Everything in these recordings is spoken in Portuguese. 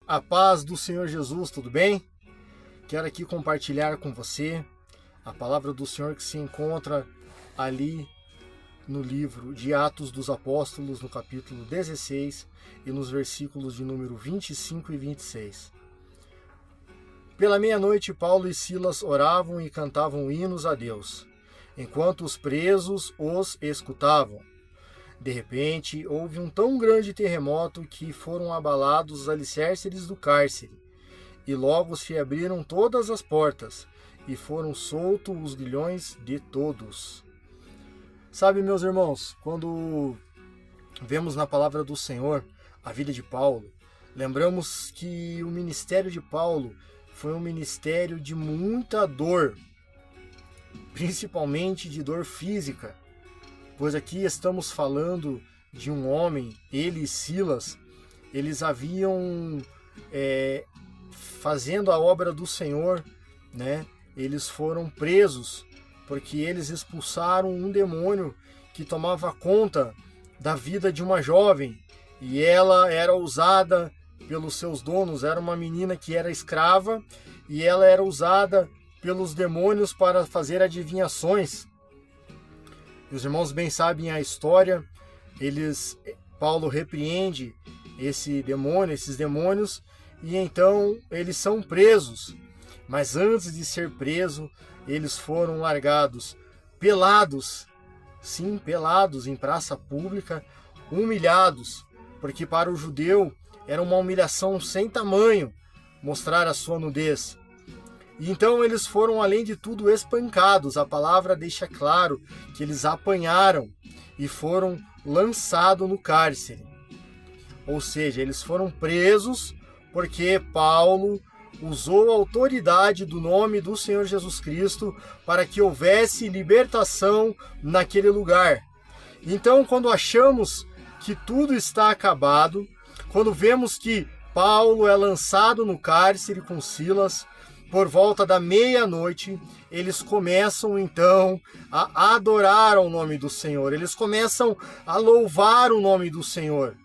A paz do Senhor Jesus, tudo bem? Quero aqui compartilhar com você a palavra do Senhor que se encontra ali no livro de Atos dos Apóstolos, no capítulo 16 e nos versículos de número 25 e 26. Pela meia-noite, Paulo e Silas oravam e cantavam hinos a Deus, enquanto os presos os escutavam. De repente, houve um tão grande terremoto que foram abalados os alicerces do cárcere, e logo se abriram todas as portas, e foram soltos os grilhões de todos. Sabe, meus irmãos, quando vemos na palavra do Senhor a vida de Paulo, lembramos que o ministério de Paulo foi um ministério de muita dor, principalmente de dor física. Pois aqui estamos falando de um homem, ele e Silas, eles haviam fazendo a obra do Senhor, né? Eles foram presos porque eles expulsaram um demônio que tomava conta da vida de uma jovem, e ela era usada pelos seus donos, era uma menina que era escrava, e ela era usada pelos demônios para fazer adivinhações. Os irmãos bem sabem a história. Paulo repreende esses demônios, e então eles são presos. Mas antes de ser presos, eles foram largados pelados, sim, pelados em praça pública, humilhados, porque para o judeu era uma humilhação sem tamanho mostrar a sua nudez. E então eles foram, além de tudo, espancados. A palavra deixa claro que eles apanharam e foram lançados no cárcere. Ou seja, eles foram presos porque Paulo usou a autoridade do nome do Senhor Jesus Cristo para que houvesse libertação naquele lugar. Então, quando achamos que tudo está acabado, quando vemos que Paulo é lançado no cárcere com Silas, por volta da meia-noite, eles começam então a adorar ao nome do Senhor, eles começam a louvar o nome do Senhor.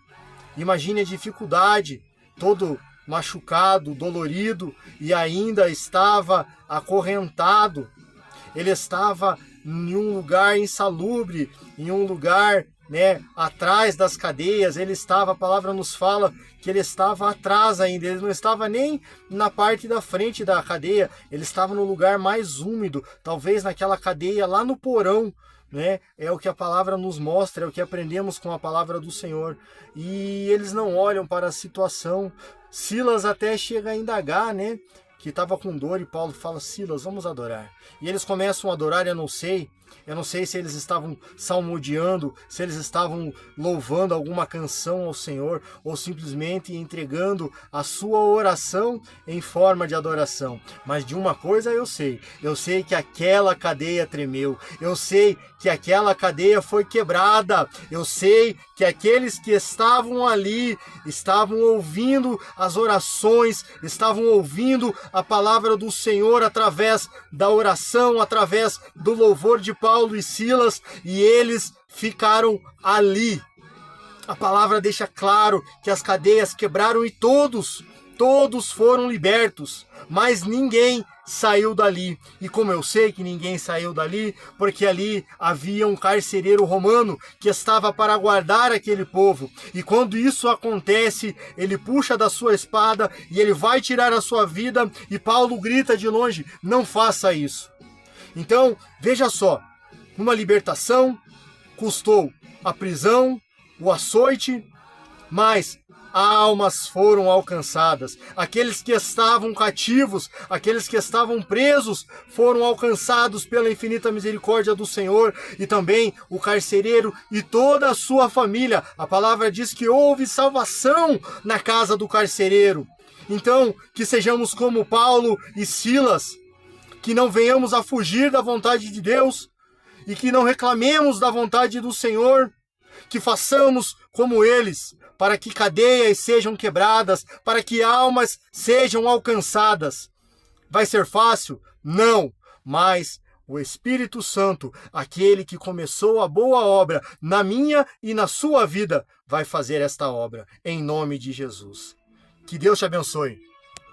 Imagine a dificuldade, todo machucado, dolorido, e ainda estava acorrentado. Ele estava em um lugar insalubre, em um lugar, atrás das cadeias. Ele estava, a palavra nos fala que ele estava atrás ainda, ele não estava nem na parte da frente da cadeia, ele estava no lugar mais úmido, talvez naquela cadeia lá no porão, É o que a palavra nos mostra, é o que aprendemos com a palavra do Senhor. E eles não olham para a situação. Silas até chega a indagar, que estava com dor, e Paulo fala: Silas, vamos adorar. E eles começam a adorar. Eu não sei se eles estavam salmodiando, se eles estavam louvando alguma canção ao Senhor, ou simplesmente entregando a sua oração em forma de adoração. Mas de uma coisa eu sei que aquela cadeia tremeu, eu sei que aquela cadeia foi quebrada, eu sei que aqueles que estavam ali estavam ouvindo as orações, estavam ouvindo a palavra do Senhor através da oração, através do louvor de Paulo e Silas, e eles ficaram ali. A palavra deixa claro que as cadeias quebraram e todos foram libertos, mas ninguém saiu dali. E como eu sei que ninguém saiu dali, porque ali havia um carcereiro romano que estava para guardar aquele povo. E quando isso acontece, ele puxa da sua espada e ele vai tirar a sua vida, e Paulo grita de longe: não faça isso. Então, veja só, uma libertação custou a prisão, o açoite, mas almas foram alcançadas. Aqueles que estavam cativos, aqueles que estavam presos, foram alcançados pela infinita misericórdia do Senhor, e também o carcereiro e toda a sua família. A palavra diz que houve salvação na casa do carcereiro. Então, que sejamos como Paulo e Silas, que não venhamos a fugir da vontade de Deus, e que não reclamemos da vontade do Senhor, que façamos como eles, para que cadeias sejam quebradas, para que almas sejam alcançadas. Vai ser fácil? Não, mas o Espírito Santo, aquele que começou a boa obra na minha e na sua vida, vai fazer esta obra, em nome de Jesus. Que Deus te abençoe.